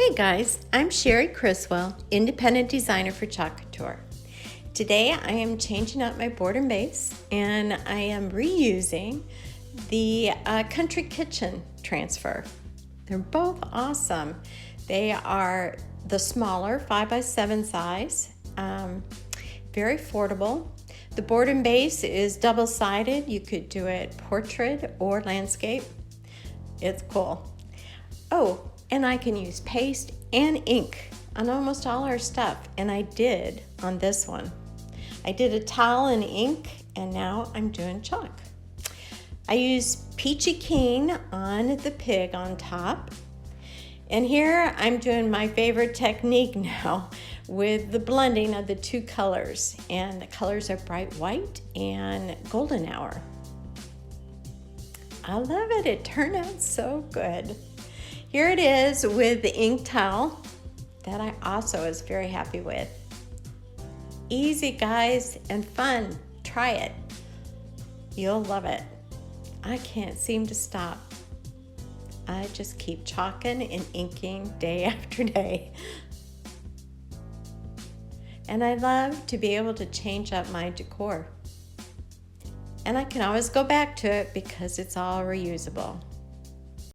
Hey guys, I'm Sherry Criswell, independent designer for Chalk Couture. Today I am changing up my board and base and I am reusing the Country Kitchen transfer. They're both awesome. They are the smaller 5x7 size, very affordable. The board and base is double-sided. You could do it portrait or landscape. It's cool. Oh, and I can use paste and ink on almost all our stuff, and I did on this one. I did a towel and ink, and now I'm doing chalk. I used Peachy Keen on the pig on top, and here I'm doing my favorite technique now with the blending of the two colors, and the colors are bright white and golden hour. I love it. It turned out so good. Here it is with the ink towel that I also was very happy with. Easy, guys, and fun. Try it. You'll love it. I can't seem to stop. I just keep chalking and inking day after day. And I love to be able to change up my decor. And I can always go back to it because it's all reusable.